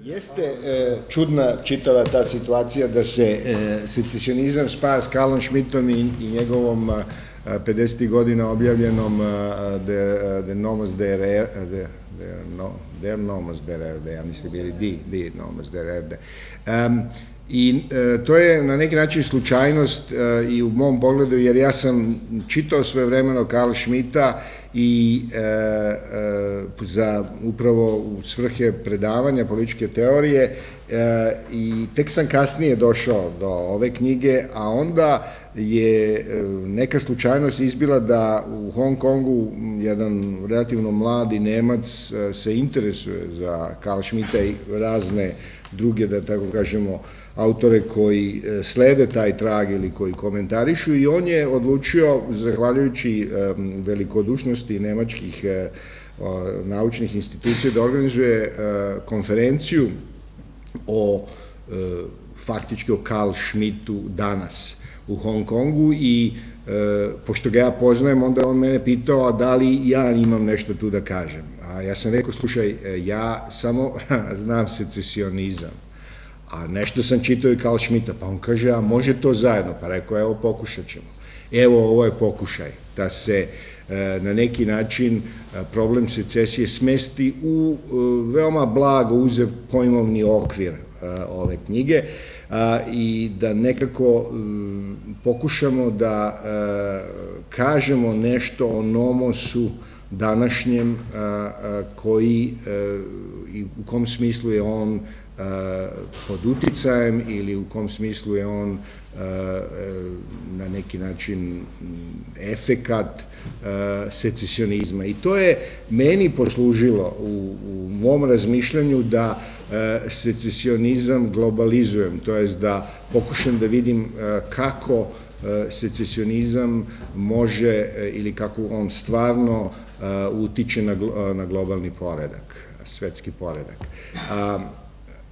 Jeste čudna čitava ta situacija da se secesionizam spaja s Karlom Schmittom i njegovom 50. godina objavljenom Der Nomos der Erde, ja mislim bili Die Nomos der Erde. I to je na neki način slučajnost i u mom pogledu, jer ja sam čitao svojevremeno Karla Schmitta i za upravo u svrhe predavanja političke teorije i tek sam kasnije došao do ove knjige, a onda je neka slučajnost izbila da u Hong Kongu jedan relativno mladi Nemac se interesuje za Karla Schmitta i razne druge, da tako kažemo, autore koji slede taj trag ili koji komentarišu, i on je odlučio, zahvaljujući velikodušnosti nemačkih naučnih institucija, da organizuje konferenciju faktički o Karl Schmittu danas u Hong Kongu, i pošto ga ja poznajem, onda on mene pitao da li ja imam nešto tu da kažem. A ja sam rekao, slušaj, ja samo znam secesionizam, a nešto sam čitao i Karla Schmitta, pa on kaže, a može to zajedno? Pa rekao, evo, pokušat ćemo. Evo, ovo je pokušaj, da se na neki način problem secesije smesti u veoma blago uzev pojmovni okvir ove knjige i da nekako pokušamo da kažemo nešto o nomosu današnjem, koji i u kom smislu je on pod uticajem ili u kom smislu je on na neki način efekat secesionizma. I to je meni poslužilo u mom razmišljanju da secesionizam globalizujem, to jest da pokušam da vidim kako secesionizam može ili kako on stvarno utiče na globalni poredak, svetski poredak.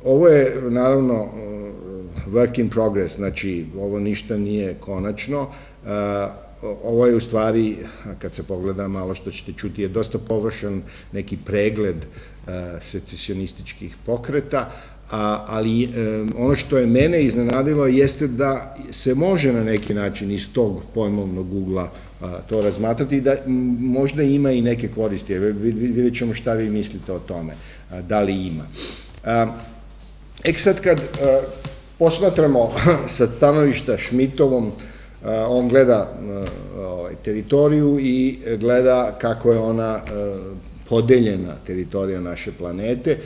Ovo je, naravno, work in progress, znači, ovo ništa nije konačno. Ovo je, u stvari, kad se pogleda malo što ćete čuti, je dosta površan neki pregled secesionističkih pokreta, ali ono što je mene iznenadilo jeste da se može na neki način iz tog pojmovnog ugla to razmatrati i da možda ima i neke koristi. Vidjet ćemo šta vi mislite o tome, da li ima. Sad kad posmatramo sa stanovišta Schmittovom, on gleda teritoriju i gleda kako je ona podeljena teritorija naše planete,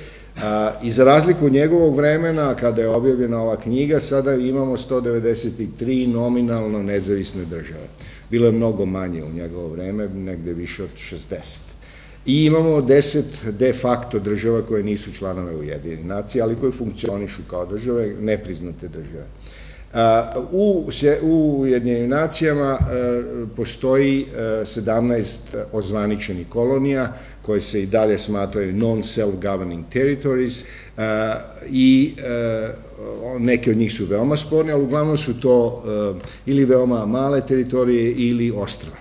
i za razliku od njegovog vremena, kada je objavljena ova knjiga, sada imamo 193 nominalno nezavisne države. Bilo je mnogo manje u njegovo vreme, negde više od 60. I imamo 10 de facto država koje nisu članove Ujedinjenih nacija, ali koje funkcionišu kao države, nepriznate države. U Ujedinjenim nacijama postoji 17 ozvaničenih kolonija, koje se i dalje smatraju non-self-governing territories, i neke od njih su veoma sporne, ali uglavnom su to ili veoma male teritorije ili ostrva.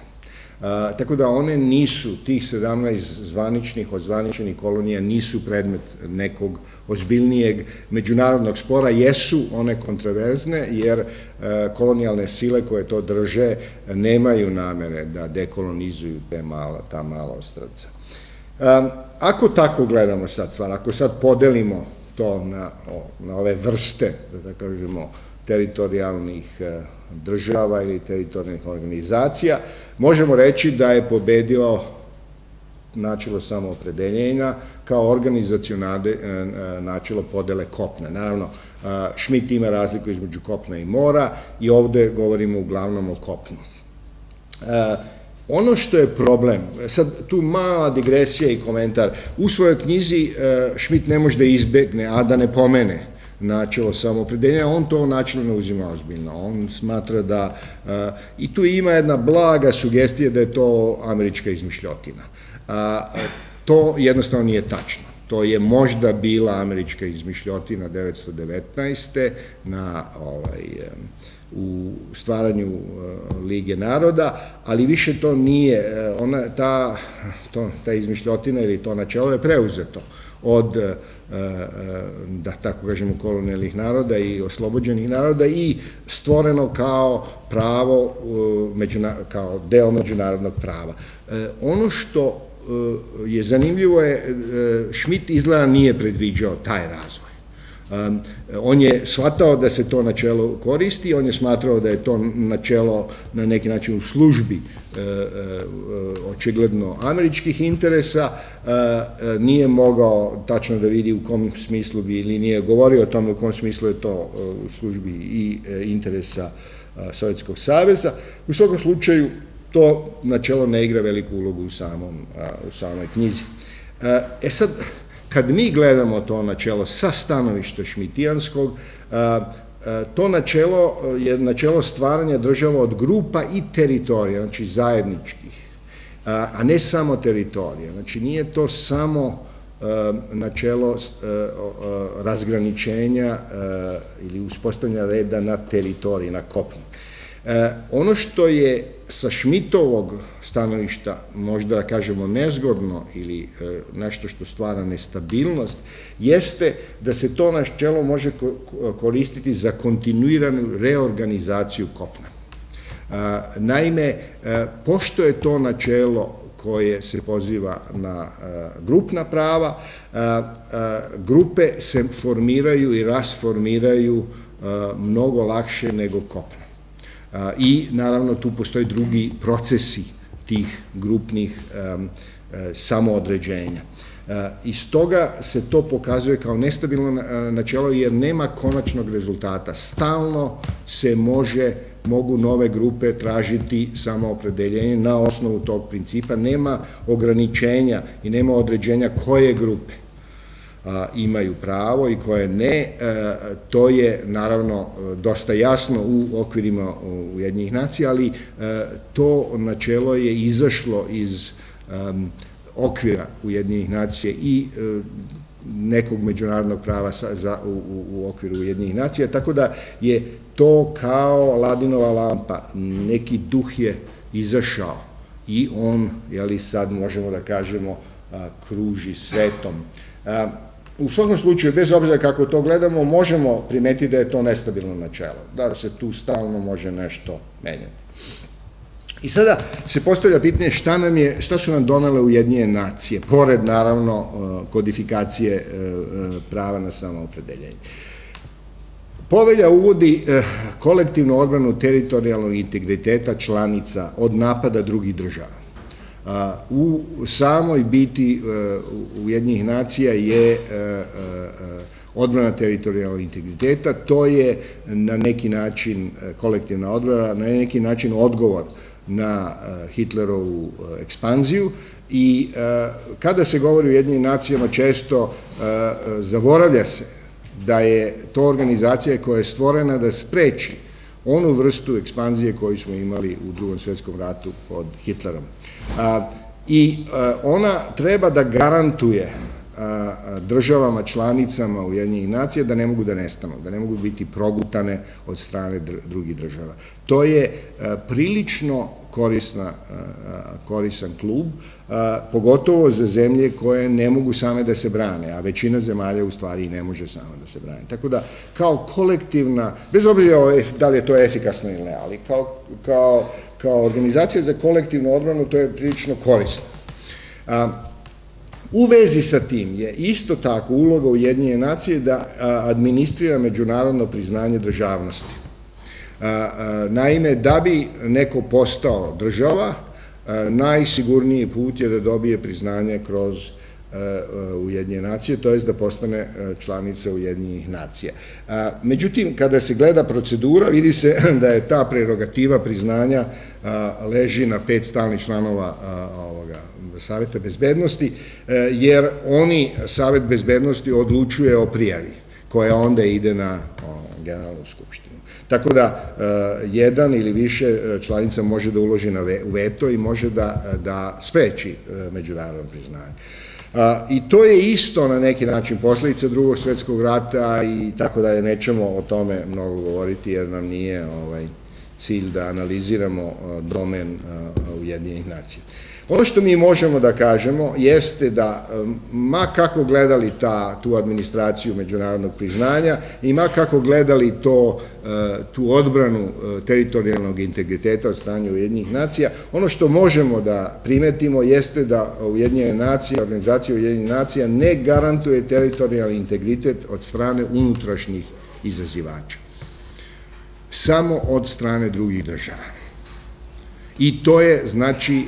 Tako da one nisu, tih 17 zvaničnih, ozvaničenih kolonija nisu predmet nekog ozbiljnijeg međunarodnog spora, jesu one kontroverzne, jer kolonijalne sile koje to drže nemaju namere da dekolonizuju ta mala ostrvca. Ako tako gledamo sad stvar, ako sad podelimo to na ove vrste, da kažemo, teritorijalnih država ili teritorijalnih organizacija, možemo reći da je pobedilo načelo samoopredeljenja kao organizaciono načelo podele kopna. Naravno, Schmitt ima razliku između kopna i mora i ovde govorimo uglavnom o kopnu. Ono što je problem, sad tu mala digresija i komentar, u svojoj knjizi Schmitt ne može da izbegne, a da ne pomene načelo samoopredeljenja, on to načelo ne uzima ozbiljno. On smatra da, i tu ima jedna blaga sugestija da je to američka izmišljotina. To jednostavno nije tačno. To je možda bila američka izmišljotina 1919. U stvaranju Lige naroda, ali više to nije, ta izmišljotina ili to načelo je preuzeto od, da tako kažemo, kolonijalnih naroda i oslobođenih naroda i stvoreno kao pravo, kao deo međunarodnog prava. Ono što je zanimljivo je, Schmitt izgleda nije predviđao taj razvoj. On je shvatao da se to načelo koristi, on je smatrao da je to načelo na neki način u službi očigledno američkih interesa, nije mogao tačno da vidi u kom smislu bi, ili nije govorio o tome u kom smislu je to u službi i interesa Sovjetskog saveza. U svakom slučaju to načelo ne igra veliku ulogu u samoj knjizi. Sad, kad mi gledamo to načelo sa stanovišta šmitijanskog, to načelo je načelo stvaranja država od grupa i teritorija, znači zajedničkih, a ne samo teritorija. Znači nije to samo načelo razgraničenja ili uspostavljanja reda na teritoriji, na kopnu. Ono što je sa Schmittovog stanovišta možda da kažemo nezgodno ili nešto što stvara nestabilnost, jeste da se to načelo može koristiti za kontinuiranu reorganizaciju kopna. Naime, pošto je to načelo koje se poziva na grupna prava, grupe se formiraju i rasformiraju mnogo lakše nego kopna. I naravno tu postoje drugi procesi tih grupnih samoodređenja. Iz toga se to pokazuje kao nestabilno načelo jer nema konačnog rezultata. Stalno se mogu nove grupe tražiti samoopredeljenje na osnovu tog principa. Nema ograničenja i nema određenja koje grupe imaju pravo i koje ne. To je naravno dosta jasno u okvirima Ujedinjenih nacija, ali to načelo je izašlo iz okvira Ujedinjenih nacija i nekog međunarodnog prava u okviru Ujedinjenih nacija, tako da je to kao ladinova lampa, neki duh je izašao i on, jeli sad možemo da kažemo, kruži svetom. U svakom slučaju, bez obzira kako to gledamo, možemo primetiti da je to nestabilno načelo, da se tu stalno može nešto menjati. I sada se postavlja pitanje šta su nam donele Ujedinjene nacije, pored naravno kodifikacije prava na samoopredeljenje. Povelja uvodi kolektivnu odbranu teritorijalnog integriteta članica od napada drugih država. U samoj biti Ujedinjenih nacija je odbrana teritorijalnog integriteta, to je na neki način kolektivna odbrana, na neki način odgovor na Hitlerovu ekspanziju i kada se govori o Ujedinjenim nacijama često zaboravlja se da je to organizacija koja je stvorena da spreči onu vrstu ekspanzije koju smo imali u Drugom svjetskom ratu pod Hitlerom. I ona treba da garantuje državama, članicama Ujedinjenih nacija da ne mogu da nestanu, da ne mogu biti progutane od strane drugih država. To je prilično koristan klub, pogotovo za zemlje koje ne mogu same da se brane, a većina zemalja u stvari i ne može sama da se brane. Tako da, kao kolektivna, bez obzira da li je to efikasno ili ne, ali kao organizacija za kolektivnu odbranu to je prilično korisno. U vezi sa tim je isto tako uloga Ujedinjene nacije da administrira međunarodno priznanje državnosti. Naime, da bi neko postao država, najsigurniji put je da dobije priznanje kroz Ujedinjene nacije, to je da postane članica Ujedinjenih nacija. Međutim, kada se gleda procedura, vidi se da je ta prerogativa priznanja leži na 5 stalnih članova Saveta bezbednosti, jer Savet bezbednosti odlučuje o prijavi, koja onda ide na Generalnu skupštinu. Tako da jedan ili više članica može da uloži na veto i može da spreči međunarodno priznanje. I to je isto na neki način posledica Drugog svjetskog rata i tako da nećemo o tome mnogo govoriti jer nam nije cilj da analiziramo domen Ujedinjenih nacija. Ono što mi možemo da kažemo jeste da, ma kako gledali tu administraciju međunarodnog priznanja i ma kako gledali tu odbranu teritorijalnog integriteta od strane Ujedinjenih nacija, ono što možemo da primetimo jeste da Ujedinjene nacije, organizacija Ujedinjenih nacija ne garantuje teritorijalni integritet od strane unutrašnjih izazivača, samo od strane drugih država. I to je, znači,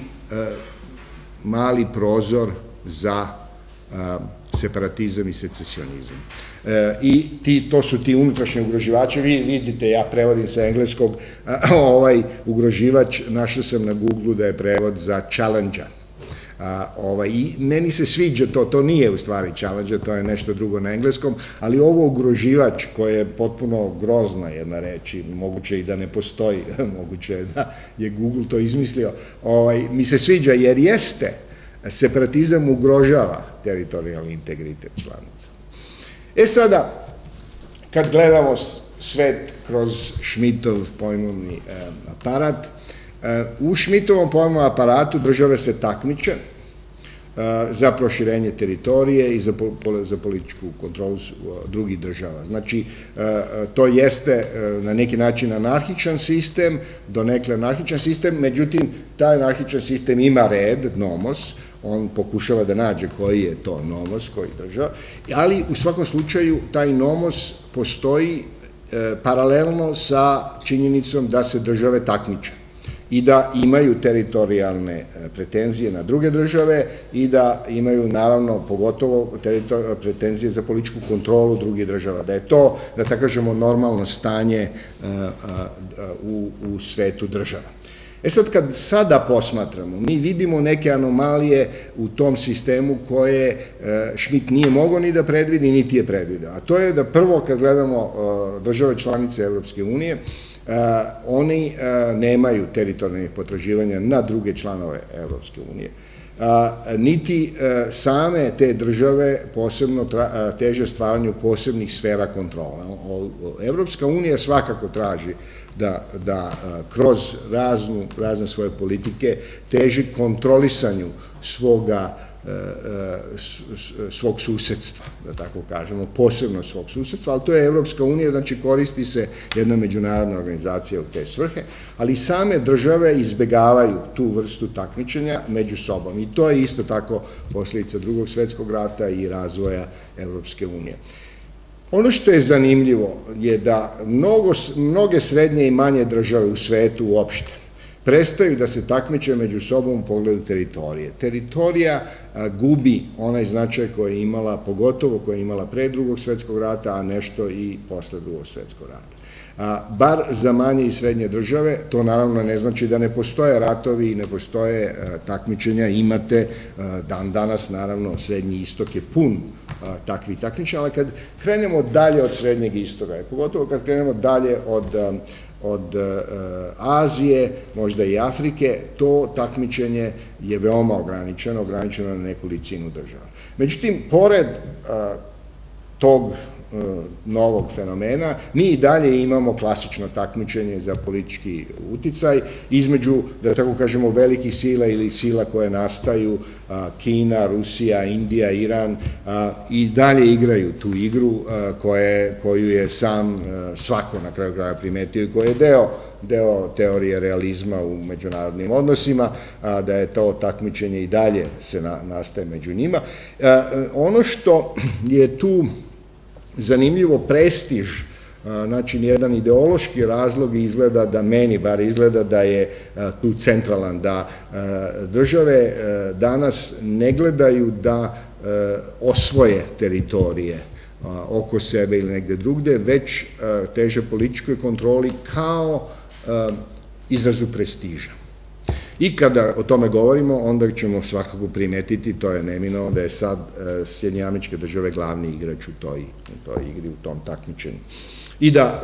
mali prozor za separatizam i secesionizam. I to su ti unutrašnji ugroživači. Vi vidite, ja prevodim sa engleskog, ugroživač, našao sam na Google da je prevod za challenge-a. I meni se sviđa to nije u stvari challenge, to je nešto drugo na engleskom, ali ovo ugroživač koje je potpuno grozna jedna reč i moguće i da ne postoji, moguće je da je Google to izmislio, mi se sviđa jer jeste, separatizam ugrožava teritorijalni integritet članica. Sada, kad gledamo svet kroz Schmittov pojmovni aparat, u Schmittovom pojmovnom aparatu države se takmiče za proširenje teritorije i za političku kontrolu drugih država. Znači, to jeste na neki način anarhičan sistem, donekle anarhičan sistem, međutim, taj anarhičan sistem ima red, nomos, on pokušava da nađe koji je to nomos, koji država, ali u svakom slučaju taj nomos postoji paralelno sa činjenicom da se države takmiče i da imaju teritorijalne pretenzije na druge države i da imaju, naravno, pogotovo pretenzije za političku kontrolu drugih država, da je to, da tako kažemo, normalno stanje u svetu država. Sad, kad sada posmatramo, mi vidimo neke anomalije u tom sistemu koje Schmitt nije mogao ni da predvidi, niti je predvideo. A to je da prvo, kad gledamo države članice Evropske unije, oni nemaju teritorijalnih potraživanja na druge članove Evropske unije. Niti same te države posebno teže stvaranju posebnih sfera kontrola. Evropska unija svakako traži da kroz razne svoje politike teži kontrolisanju svog susedstva, da tako kažemo, posebno svog susedstva, ali to je Evropska unija, znači koristi se jedna međunarodna organizacija u te svrhe, ali same države izbegavaju tu vrstu takmičenja među sobom i to je isto tako posljedica Drugog svjetskog rata i razvoja Evropske unije. Ono što je zanimljivo je da mnoge srednje i manje države u svetu uopšte prestaju da se takmiče među sobom u pogledu teritorije. Teritorija gubi onaj značaj koji je imala, pogotovo koji je imala pre Drugog svjetskog rata, a nešto i posle Drugog svjetskog rata. Bar za manje i srednje države, to naravno ne znači da ne postoje ratovi i ne postoje takmičenja, imate dan danas, naravno, Srednji istok je pun takvih takmičenja, ali kad krenemo dalje od Srednjeg istoka, pogotovo kad krenemo dalje od Azije, možda i Afrike, to takmičenje je veoma ograničeno na nekolicinu država. Međutim, pored tog novog fenomena, mi i dalje imamo klasično takmičenje za politički uticaj između, da tako kažemo, velikih sila ili sila koje nastaju, Kina, Rusija, Indija, Iran, i dalje igraju tu igru koju je sam svako na kraju kraja primetio i koji je deo teorije realizma u međunarodnim odnosima, da je to takmičenje i dalje se nastaje među njima. Ono što je tu zanimljivo, prestiž, znači jedan ideološki razlog izgleda da, meni bar izgleda da je tu centralan, da države danas ne gledaju da osvoje teritorije oko sebe ili negde drugde, već teže političkoj kontroli kao izrazu prestiža. I kada o tome govorimo, onda ćemo svakako primetiti, to je neminovno, da je sad Sjedinjene Američke Države glavni igrač u toj igri, u tom takmičenju. I da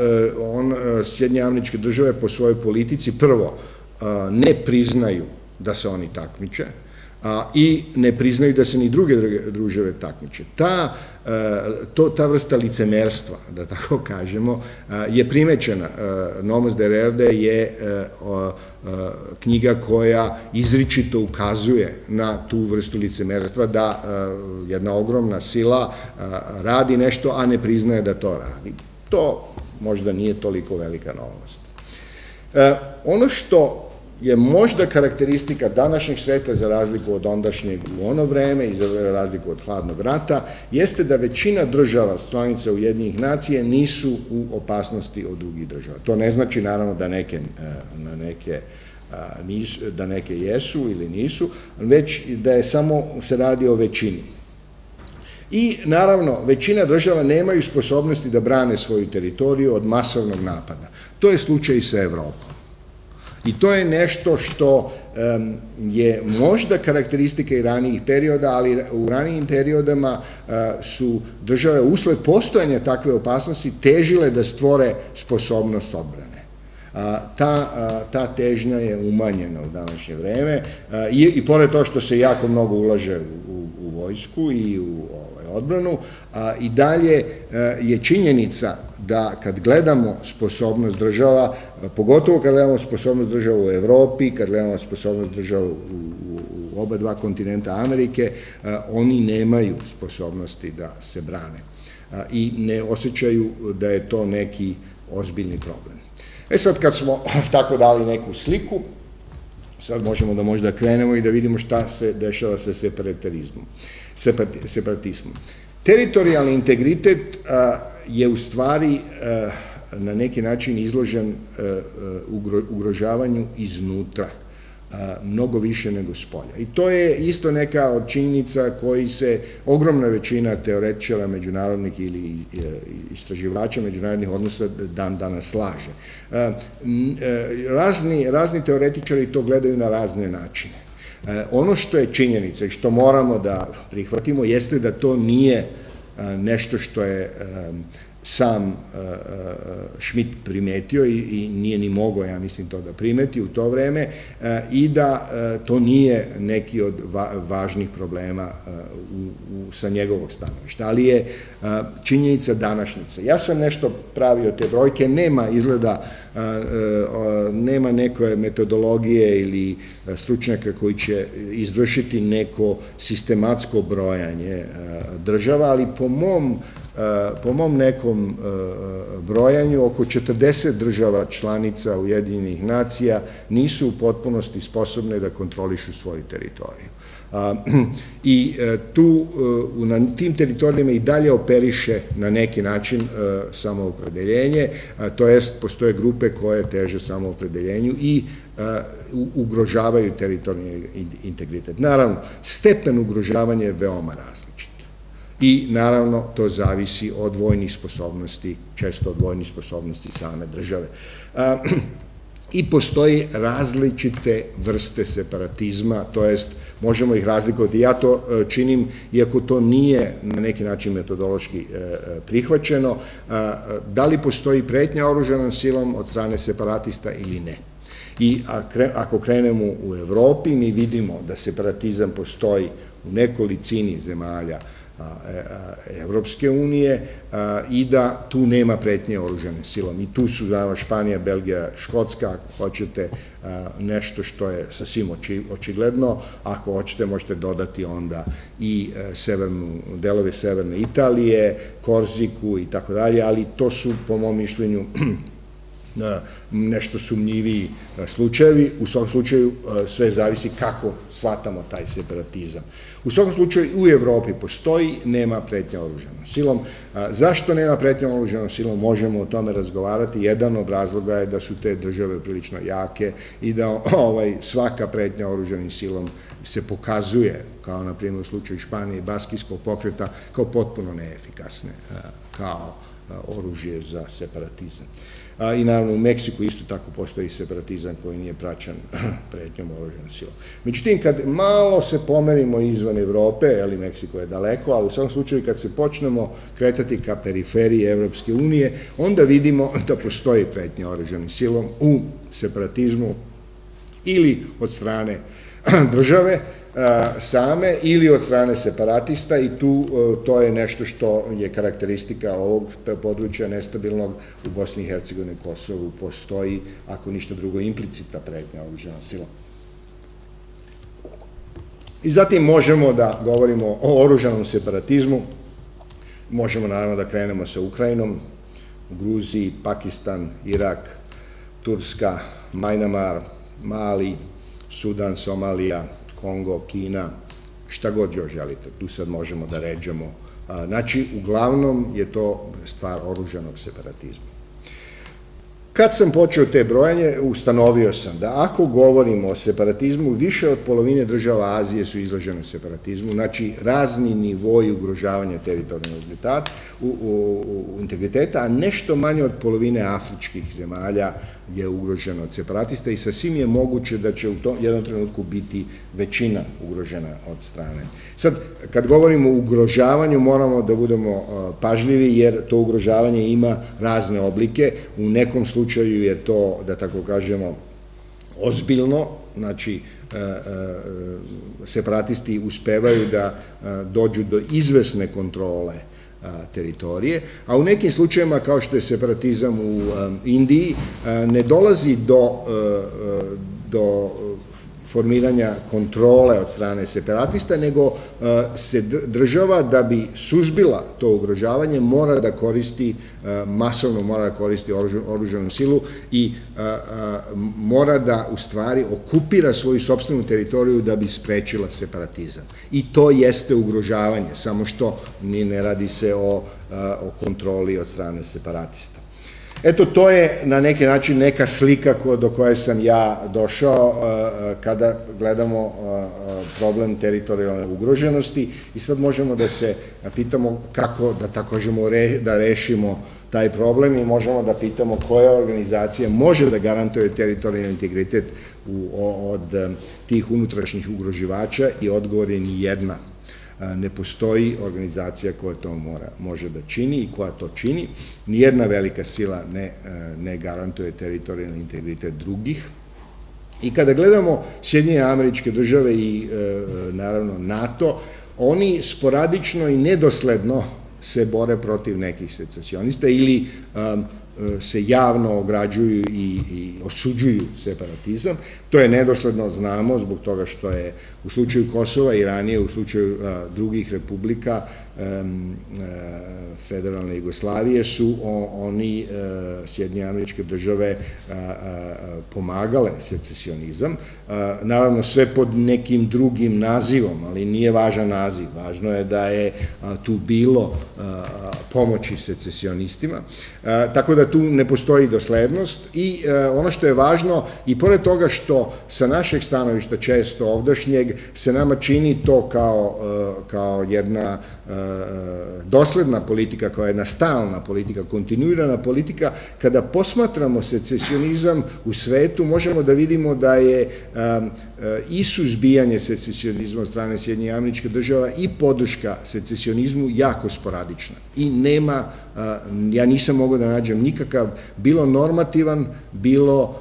Sjedinjene Američke Države po svojoj politici prvo ne priznaju da se oni takmiče, i ne priznaju da se ni druge države takmiče. Ta vrsta licemerstva, da tako kažemo, je primećena. Nomos de Rerde je knjiga koja izričito ukazuje na tu vrstu licemerstva, da jedna ogromna sila radi nešto, a ne priznaje da to radi. To možda nije toliko velika novost. Ono što je možda karakteristika današnjeg sveta za razliku od ondašnjeg u ono vreme i za razliku od hladnog rata, jeste da većina država članica Ujedinjenih nacija nisu u opasnosti od drugih država. To ne znači naravno da neke jesu ili nisu, već da je samo se radi o većini. I naravno, većina država nemaju sposobnosti da brane svoju teritoriju od masovnog napada. To je slučaj i sa Evropom. I to je nešto što je možda karakteristika i ranijih perioda, ali u ranijim periodama su države usled postojanja takve opasnosti težile da stvore sposobnost odbrane. Ta težnja je umanjena u današnje vreme i pored toga što se jako mnogo ulaže u vojsku i u odbranu, i dalje je činjenica da kad gledamo sposobnost država, pogotovo kad gledamo sposobnost država u Evropi, kad gledamo sposobnost država u oba dva kontinenta Amerike, oni nemaju sposobnosti da se brane i ne osjećaju da je to neki ozbiljni problem. Sad kad smo tako dali neku sliku, sad možemo da možda krenemo i da vidimo šta se dešava sa separatizmom. Teritorijalni integritet je u stvari na neki način izložen ugrožavanju iznutra, mnogo više nego spolja. I to je isto neka od činjenica koji se ogromna većina teoretičara međunarodnih ili istraživača međunarodnih odnosa dan danas slaže. Razni teoretičari to gledaju na razne načine. Ono što je činjenica i što moramo da prihvatimo jeste da to nije nešto što je sam Schmidt primetio i nije ni mogao, ja mislim, to da primeti u to vreme i da to nije neki od važnih problema sa njegovog stanovišta, ali je činjenica današnjica. Ja sam nešto pravio te brojke, nema neke metodologije ili stručnjaka koji će izvršiti neko sistematsko brojanje država, ali po mom nekom brojanju, oko 40 država članica Ujedinjenih nacija nisu u potpunosti sposobne da kontrolišu svoju teritoriju. I na tim teritorijama i dalje operiše na neki način samoopredeljenje, to jest postoje grupe koje teže samoopredeljenju i ugrožavaju teritorijalni integritet. Naravno, stepen ugrožavanja je veoma različit. I naravno to zavisi od vojnih sposobnosti, često od vojnih sposobnosti same države. I postoji različite vrste separatizma, to jest možemo ih razlikovati. Ja to činim, iako to nije na neki način metodološki prihvaćeno, da li postoji pretnja oružanom silom od strane separatista ili ne. I ako krenemo u Evropi, mi vidimo da separatizam postoji u nekolicini zemalja Evropske unije i da tu nema pretnje oružane silom. I tu su Španija, Belgija, Škotska, ako hoćete nešto što je sasvim očigledno, ako hoćete možete dodati onda i delove severne Italije, Korziku i tako dalje, ali to su po mom mišljenju nešto sumnjiviji slučajevi. U svakom slučaju sve zavisi kako shvatamo taj separatizam. U svakom slučaju u Evropi postoji, nema pretnja oružanom silom. Zašto nema pretnja oružanom silom? Možemo o tome razgovarati. Jedan od razloga je da su te države prilično jake i da svaka pretnja oružanim silom se pokazuje, kao na primjer u slučaju Španije i Baskijskog pokreta, kao potpuno neefikasne, kao oružje za separatizam. I naravno u Meksiku isto tako postoji separatizam koji nije praćan pretnjom oružanom silom. Međutim, kad malo se pomerimo izvan Evrope, ali Meksiko je daleko, ali u svakom slučaju kad se počnemo kretati ka periferiji Evropske unije, onda vidimo da postoji pretnja oružanom silom u separatizmu ili od strane države, same ili od strane separatista i to je nešto što je karakteristika ovog područja nestabilnog u Bosni i Hercegovini i Kosovu. Postoji, ako ništa drugo, implicitna pretnja oružanom silom. I zatim možemo da govorimo o oružanom separatizmu, možemo naravno da krenemo sa Ukrajinom, Gruziji, Pakistan, Irak, Turska, Majnamar, Mali, Sudan, Somalija, Kongo, Kina, šta god još želite. Tu sad možemo da ređamo. Znači, uglavnom je to stvar oružanog separatizma. Kad sam počeo te brojanje, ustanovio sam da ako govorimo o separatizmu, više od polovine država Azije su izložene separatizmu, znači razni nivoji ugrožavanja teritorijalnog integriteta, a nešto manje od polovine afričkih zemalja je ugroženo od separatista i sasvim je moguće da će u jednom trenutku biti većina ugrožena od strane. Sad, kad govorimo o ugrožavanju, moramo da budemo pažljivi, jer to ugrožavanje ima razne oblike. U nekom slučaju je to, da tako kažemo, ozbiljno, znači separatisti uspevaju da dođu do izvesne kontrole teritorije, a u nekim slučajevima, kao što je separatizam u Indiji, ne dolazi do formiranja kontrole od strane separatista, nego se država, da bi suzbila to ugrožavanje, mora da koristi, masovno mora da koristi oružanu silu i mora da u stvari okupira svoju sopstvenu teritoriju da bi sprečila separatizam. I to jeste ugrožavanje, samo što ne radi se o kontroli od strane separatista. Eto, to je na neki način neka slika do koje sam ja došao kada gledamo problem teritorijalne ugroženosti i sad možemo da se pitamo kako, da tako kažemo, da rešimo taj problem i možemo da pitamo koja organizacija može da garantuje teritorijalni integritet od tih unutrašnjih ugroživača i odgovor je ni jedna. Ne postoji organizacija koja to može da čini i koja to čini. Nijedna velika sila ne garantuje teritorijalni integritet drugih. I kada gledamo Sjedinjene Američke Države i naravno NATO, oni sporadično i nedosledno se bore protiv nekih secesionista ili se javno ograđuju i osuđuju separatizam. To je nedosledno, znamo, zbog toga što je u slučaju Kosova i ranije u slučaju drugih republika federalne Jugoslavije su oni, Sjedinjene Američke Države, pomagale secesionizam. Naravno, sve pod nekim drugim nazivom, ali nije važan naziv. Važno je da je tu bilo pomoći secesionistima. Tako da tu ne postoji doslednost i ono što je važno, i pored toga što sa našeg stanovišta često ovdašnjeg se nama čini to kao jedna dosledna politika, kao jedna stalna politika, kontinuirana politika, kada posmatramo secesionizam u svetu, možemo da vidimo da je i suzbijanje secesionizma od strane Sjedinjenih Američkih Država i podrška secesionizmu jako sporadična. I nema, ja nisam mogao da nađem nikakav, bilo normativan, bilo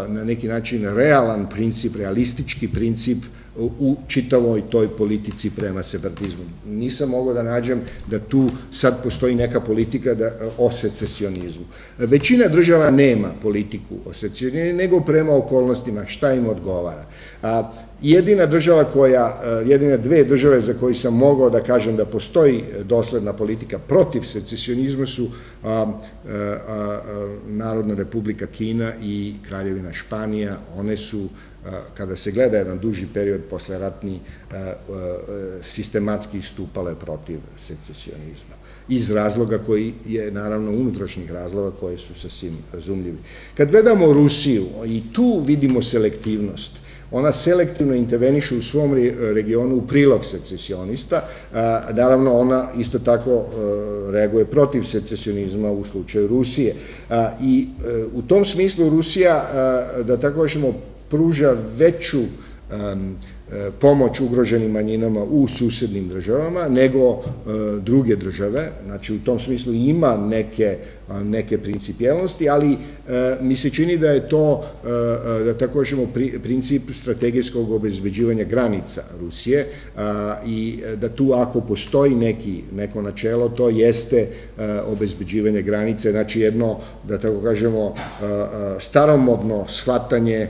na neki način realan princip, realistički princip u čitavoj toj politici prema separatizmu. Nisam mogao da nađem da tu sad postoji neka politika o secesionizmu. Većina država nema politiku o secesionizmu, nego prema okolnostima šta im odgovara. Jedine dve države za koje sam mogao da kažem da postoji dosledna politika protiv secesionizma su Narodna Republika Kina i Kraljevina Španija. One su, kada se gleda jedan duži period posleratni, sistematski istupale protiv secesionizma. Iz razloga koji je, naravno, unutrašnjih razloga koji su sasvim razumljivi. Kad gledamo Rusiju, i tu vidimo selektivnost. Ona selektivno interveniše u svom regionu u prilog secesionista. Naravno, ona isto tako reaguje protiv secesionizma u slučaju Rusije. I u tom smislu Rusija, da tako kažemo, pruža veću pomoć ugroženim manjinama u susednim državama, nego druge države. Znači, u tom smislu ima neke principijelnosti, ali mi se čini da je to, da tako kažemo, princip strategijskog obezbeđivanja granica Rusije i da tu ako postoji neko načelo, to jeste obezbeđivanje granice, znači jedno, da tako kažemo, staromodno shvatanje,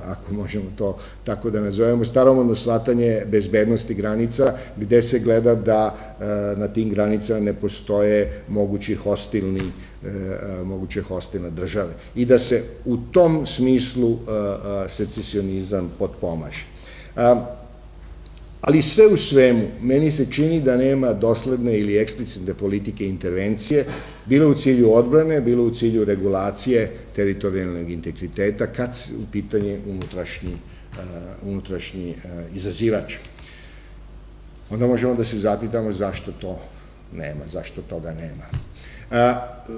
ako možemo to tako da nazovemo, staromodno shvatanje bezbednosti granica, gde se gleda da na tim granicama ne postoje moguće hostilne države i da se u tom smislu secesionizam potpomaže. Ali sve u svemu, meni se čini da nema dosledne ili eksplicitne politike intervencije, bilo u cilju odbrane, bilo u cilju regulacije teritorijalnog integriteta, kad se u pitanje unutrašnji izazivač. Onda možemo da se zapitamo zašto to nema, zašto toga nema.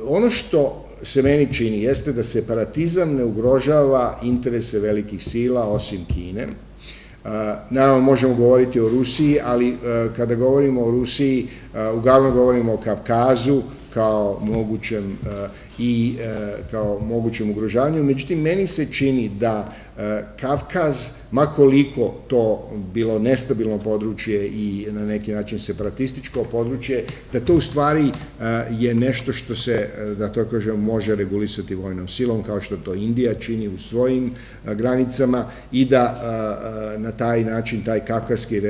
Ono što se meni čini jeste da separatizam ne ugrožava interese velikih sila osim Kine. Naravno, možemo govoriti o Rusiji, ali kada govorimo o Rusiji, uglavnom govorimo o Kavkazu kao mogućem ugrožavanju. Međutim, meni se čini da Kavkaz, makoliko to bilo nestabilno područje i na neki način separatističko područje, da to u stvari je nešto što se, da to kažem, može regulisati vojnom silom, kao što to Indija čini u svojim granicama i da na taj način, taj kavkaski,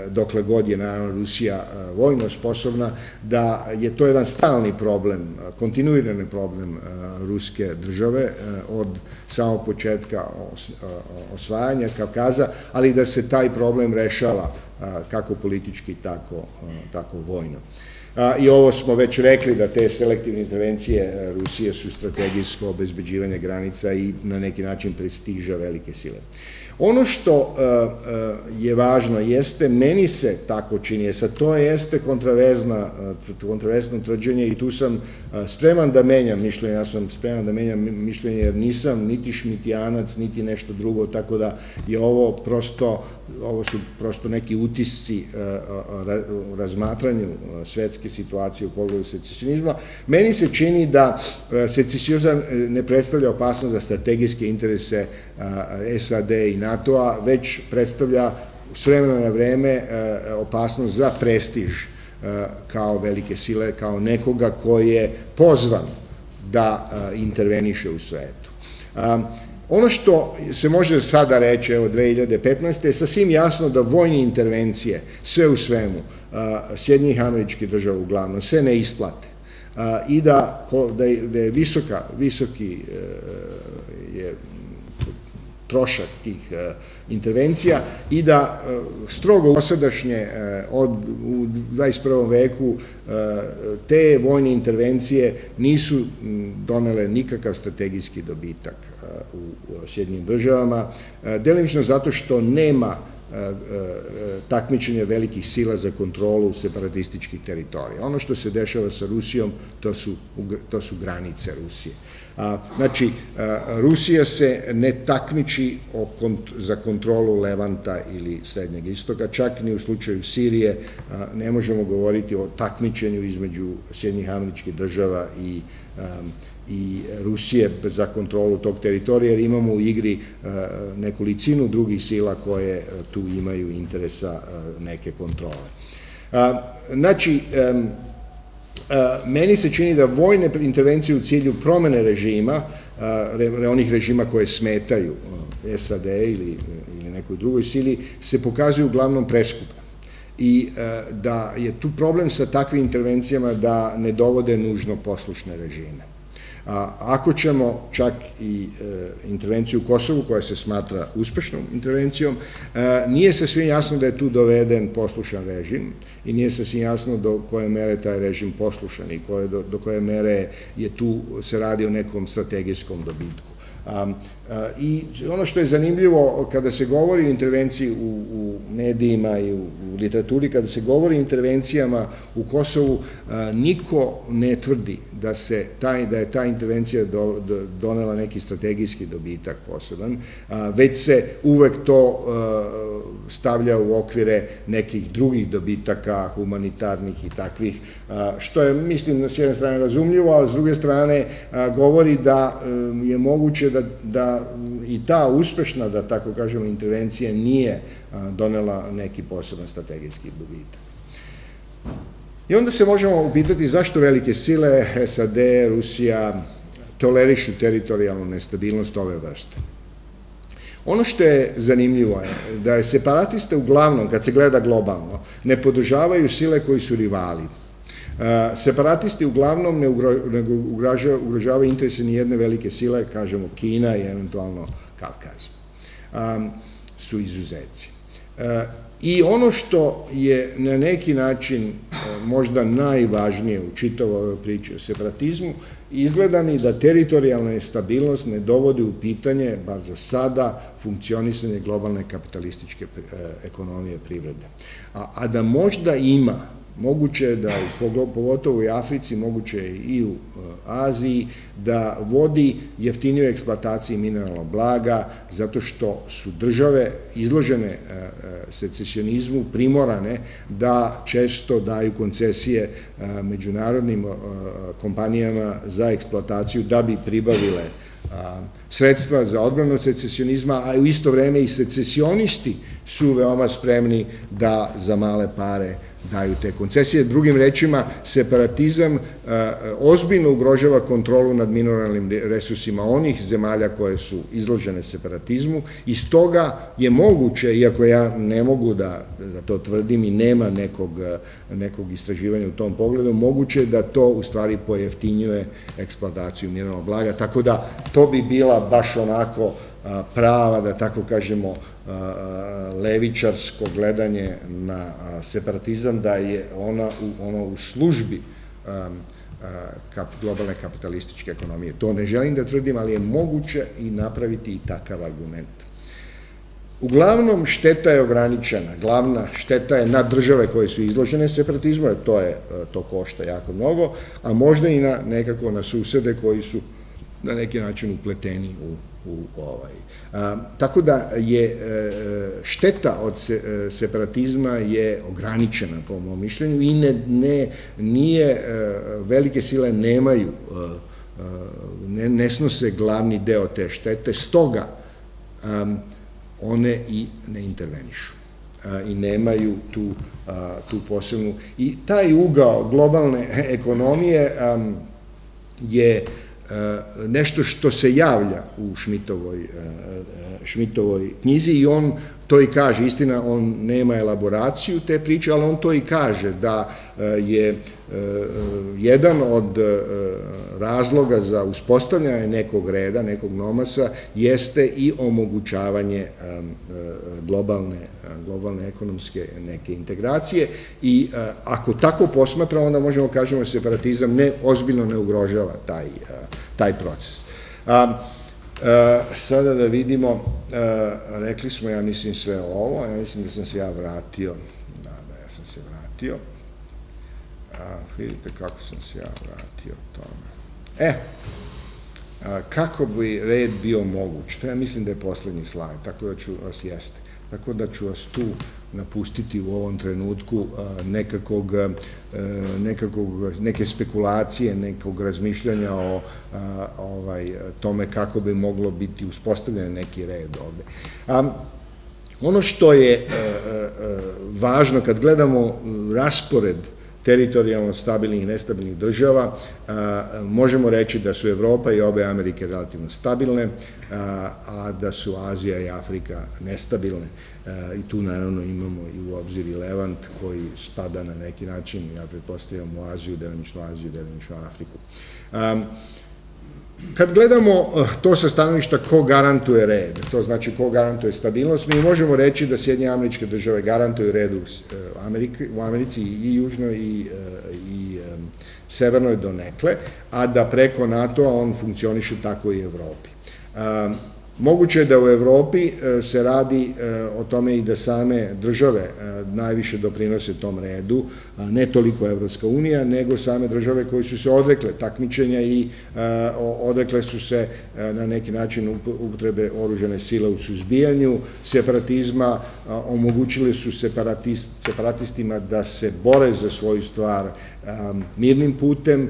dokle god je naravno Rusija vojno sposobna, da je to jedan stalni problem, kontinuirani problem ruske države od samog početka osvajanja Kavkaza, ali da se taj problem rešava kako politički, tako vojno. I ovo smo već rekli da te selektivne intervencije Rusije su strategijsko obezbeđivanje granica i na neki način prestiža velike sile. Ono što je važno jeste, meni se tako čini, sad to jeste kontraverzno tvrđenje i tu sam spreman da menjam mišljenje, ja sam spreman da menjam mišljenje jer nisam niti šmitijanac, niti nešto drugo, tako da je ovo su prosto neki utisci u razmatranju svetske situacije u pogledu secesionizma. Meni se čini da secesionizam ne predstavlja opasnost za strategijske interese SAD i NATO-a, već predstavlja s vremena na vreme opasnost za prestiž kao velike sile, kao nekoga koji je pozvan da interveniše u svetu. Ono što se može sada reći, evo 2015. je sasvim jasno da vojne intervencije, sve u svemu, Sjedinjenih Američkih Država uglavnom, se ne isplate i da je visoki trošak tih intervencija i da strogo posadašnje u 21. veku te vojne intervencije nisu donele nikakav strategijski dobitak u Sjedinjenim Državama, delimično zato što nema takmičenja velikih sila za kontrolu separatističkih teritorija. Ono što se dešava sa Rusijom, to su granice Rusije. Znači, Rusija se ne takmiči za kontrolu Levanta ili Srednjeg istoka, čak ni u slučaju Sirije ne možemo govoriti o takmičenju između Sjedinjenih Američkih Država i Rusije za kontrolu tog teritorija, jer imamo u igri nekolicinu drugih sila koje tu imaju interesa neke kontrole. Znači, meni se čini da vojne intervencije u cilju promene režima, onih režima koje smetaju SAD ili nekoj drugoj sili, se pokazuju uglavnom preskupe. I da je tu problem sa takvim intervencijama da ne dovode nužno poslušne režime. Ako ćemo čak i intervenciju u Kosovu, koja se smatra uspešnom intervencijom, nije sasvim jasno da je tu doveden poslušan režim i nije sasvim jasno do koje mere taj režim poslušan i do koje mere je tu se radi o nekom strategijskom dobitku. I ono što je zanimljivo kada se govori o intervenciji u medijima i u literaturi, kada se govori o intervencijama u Kosovu, niko ne tvrdi da je ta intervencija donela neki strategijski dobitak poseban, već se uvek to stavlja u okvire nekih drugih dobitaka, humanitarnih i takvih, što je, mislim, s jedne strane razumljivo, a s druge strane govori da je moguće da i ta uspešna, da tako kažemo, intervencija nije donela neki poseban strategijski dobitak. I onda se možemo upitati zašto velike sile, SAD, Rusija, tolerišu teritorijalnu nestabilnost ove vrste. Ono što je zanimljivo je da je separatiste uglavnom, kad se gleda globalno, ne podržavaju sile koji su rivali. Separatisti uglavnom ne ugrožavaju interese ni jedne velike sile, kažemo Kina i eventualno Kavkaz. Su izuzeci. I ono što je na neki način možda najvažnije u čitavoj ovoj priči o separatizmu, izgleda mi da teritorijalna stabilnost ne dovodi u pitanje, bar za sada, funkcionisanje globalne kapitalističke ekonomije privrede. A da možda ima, moguće je da, pogotovo u Africi, moguće je i u Aziji, da vodi jeftiniju eksploataciju mineralnog blaga, zato što su države izložene secesionizmu primorane da često daju koncesije međunarodnim kompanijama za eksploataciju da bi pribavile sredstva za odbranu secesionizma, a u isto vreme i secesionisti su veoma spremni da za male pare daju te koncesije. Drugim rečima, separatizam ozbiljno ugrožava kontrolu nad mineralnim resursima onih zemalja koje su izložene separatizmu i stoga je moguće, iako ja ne mogu da to tvrdim i nema nekog istraživanja u tom pogledu, moguće je da to u stvari pojeftinjuje eksploataciju mineralnog blaga, tako da to bi bila baš onako prava, da tako kažemo, levičarsko gledanje na separatizam, da je ona u službi globalne kapitalističke ekonomije. To ne želim da tvrdim, ali je moguće i napraviti i takav argument. Uglavnom, šteta je ograničena. Glavna šteta je na države koje su izložene separatizmu, jer to košta jako mnogo, a možda i nekako na susede koji su na neki način upleteni u ovaj. Tako da je šteta od separatizma je ograničena po mom mišljenju i velike sile nemaju, ne snose glavni deo te štete, stoga one i ne intervenišu i nemaju tu posebnu. I taj ugao globalne ekonomije je nešto što se javlja u Schmidtovoj knjizi i on to i kaže, istina, on nema elaboraciju te priče, ali on to i kaže, da je jedan od razloga za uspostavljanje nekog reda, nekog nomasa, jeste i omogućavanje globalne ekonomske neke integracije i ako tako posmatra, onda možemo kažemo da separatizam ozbiljno ne ugrožava taj proces. Sada da vidimo, rekli smo, ja mislim, sve ovo, ja mislim da sam se ja vratio, ja sam se vratio, vidite kako sam se ja vratio tome. Kako bi red bio moguć, to ja mislim da je poslednji slajd, tako da ću vas jeste, tako da ću vas tu napustiti u ovom trenutku neke spekulacije, nekog razmišljanja o tome kako bi moglo biti uspostavljen neki red ovde. Ono što je važno kad gledamo raspored teritorijalno stabilnih i nestabilnih država, možemo reći da su Evropa i obe Amerike relativno stabilne, a da su Azija i Afrika nestabilne. I tu naravno imamo i u obzir i Levant koji spada na neki način, ja pretpostavljam, u Aziju, delimično Afriku. Kad gledamo to sa stanovišta ko garantuje red, to znači ko garantuje stabilnost, mi možemo reći da Sjedinjene Američke Države garantuju red u Americi i južnoj i severnoj donekle, a da preko NATO-a on funkcioniše tako i u Evropi. Moguće je da u Evropi se radi o tome i da same države najviše doprinose tom redu, ne toliko Evropska unija, nego same države koje su se odrekle takmičenja i odrekle su se na neki način upotrebe oružane sile u suzbijanju separatizma, omogućili su separatistima da se bore za svoju stvar mirnim putem,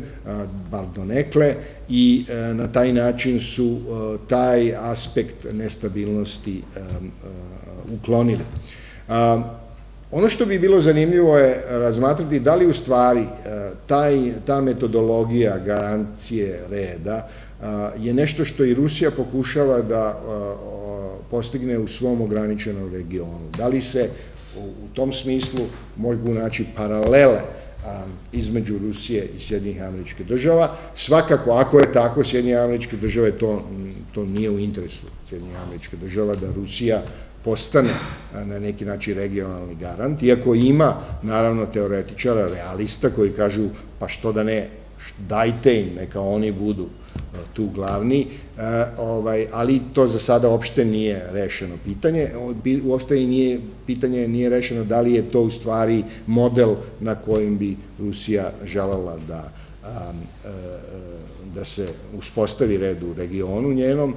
bar donekle, i na taj način su taj aspekt nestabilnosti uklonili. Ono što bi bilo zanimljivo je razmatrati da li u stvari ta metodologija garancije reda je nešto što i Rusija pokušava da postigne u svom ograničenom regionu. Da li se u tom smislu mogu naći paralele između Rusije i Sjedinjenih Američkih Država. Svakako, ako je tako, Sjedinjene Američke Države, to nije u interesu Sjedinjenih Američkih Država da Rusija postane na neki način regionalni garant, iako ima, naravno, teoretičara, realista koji kažu, pa što da ne, dajte im, neka oni budu tu glavni, ali to za sada uopšte nije rešeno pitanje. Uopšte i pitanje nije rešeno da li je to u stvari model na kojim bi Rusija želela da se uspostavi red u regionu njenom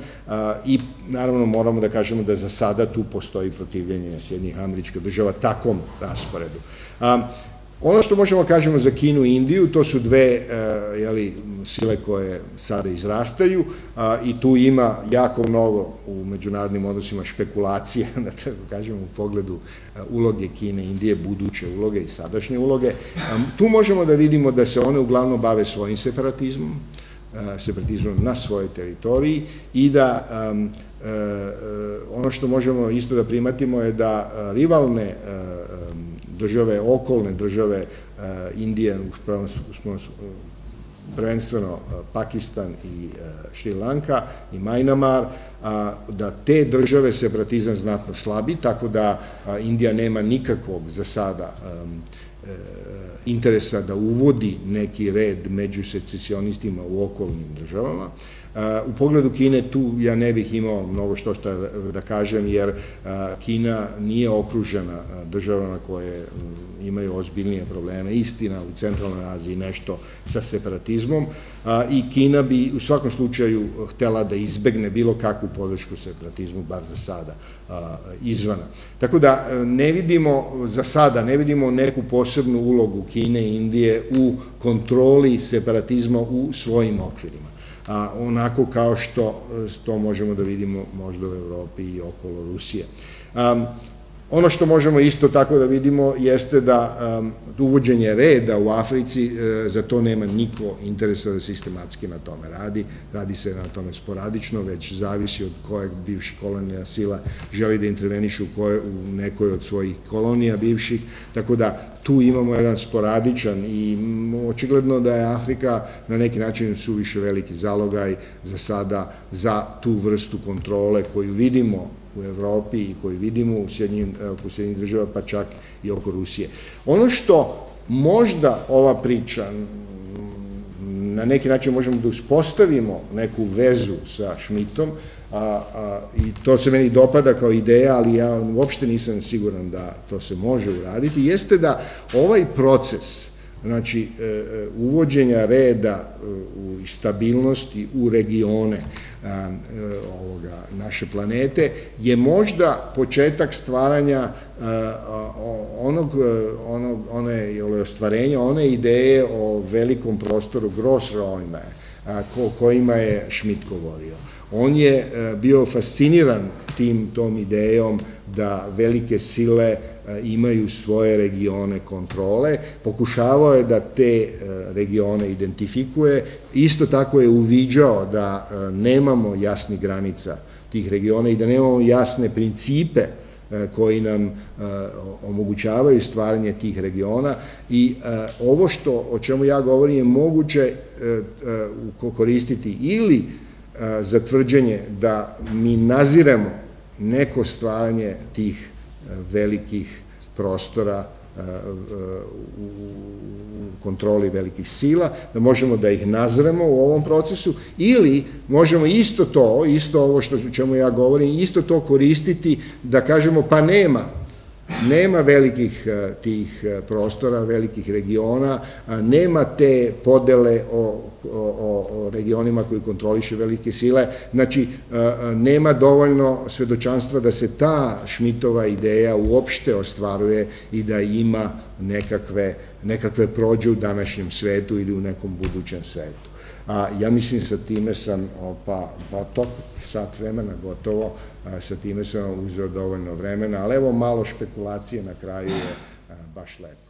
i naravno moramo da kažemo da za sada tu postoji protivljenje Sjedinjenih Američkih Država takvom rasporedu. Ono što možemo kažemo za Kinu i Indiju, to su dve sile koje sada izrastaju i tu ima jako mnogo u međunarodnim odnosima špekulacije, da tako kažemo, u pogledu uloge Kine i Indije, buduće uloge i sadašnje uloge. Tu možemo da vidimo da se one uglavnom bave svojim separatizmom na svojoj teritoriji i da ono što možemo isto da primatimo je da rivalne države, okolne države Indije, prvenstveno Pakistan i Šrilanka i Majnamar, da te države separatizam znatno slabi, tako da Indija nema nikakvog za sada interesa da uvodi neki red među secesionistima u okolnim državama. U pogledu Kine tu ja ne bih imao mnogo što da kažem, jer Kina nije okružena državama koje imaju ozbiljnije probleme. Istina, u Centralnoj Aziji nešto sa separatizmom i Kina bi u svakom slučaju htela da izbegne bilo kakvu podršku separatizmu, bar za sada, izvana. Tako da ne vidimo, za sada, ne vidimo neku posebnu ulogu Kine i Indije u kontroli separatizma u svojim okvirima. Onako kao što to možemo da vidimo možda u Evropi i okolo Rusije. Ono što možemo isto tako da vidimo jeste da uvođenje reda u Africi, za to nema niko interesa da sistematski na tome radi. Radi se na tome sporadično, već zavisi od kojeg bivših kolonija sila želi da interveniše u nekoj od svojih kolonija bivših, tako da tu imamo jedan sporadičan i očigledno da je Afrika na neki način suviše veliki zalogaj za sada za tu vrstu kontrole koju vidimo u Evropi i koju vidimo u Sjedinjenih Država, pa čak i oko Rusije. Ono što možda ova priča, na neki način možemo da uspostavimo neku vezu sa Schmidtom, i to se meni dopada kao ideja, ali ja uopšte nisam siguran da to se može uraditi, jeste da ovaj proces, znači uvođenja reda i stabilnosti u regione naše planete je možda početak stvaranja ostvarenja one ideje o velikom prostoru Grossräume o kojima je Schmidt govorio. On je bio fasciniran tom idejom da velike sile imaju svoje regione kontrole, pokušavao je da te regione identifikuje, isto tako je uviđao da nemamo jasnih granica tih regiona i da nemamo jasne principe koji nam omogućavaju stvaranje tih regiona i ovo o čemu ja govorim je moguće koristiti ili za tvrđenje da mi naziremo neko stvaranje tih velikih prostora u kontroli velikih sila, da možemo da ih nazremo u ovom procesu, ili možemo isto ovo što o čemu ja govorim, isto to koristiti da kažemo pa nema velikih tih prostora, velikih regiona, nema te podele o regionima koji kontroliše velike sile, znači nema dovoljno svedočanstva da se ta Schmidtova ideja uopšte ostvaruje i da ima nekakve prođe u današnjem svetu ili u nekom budućem svetu. Ja mislim sa time sam, sat vremena gotovo, sa time sam uzeo dovoljno vremena, ali evo malo špekulacije na kraju je baš lepo.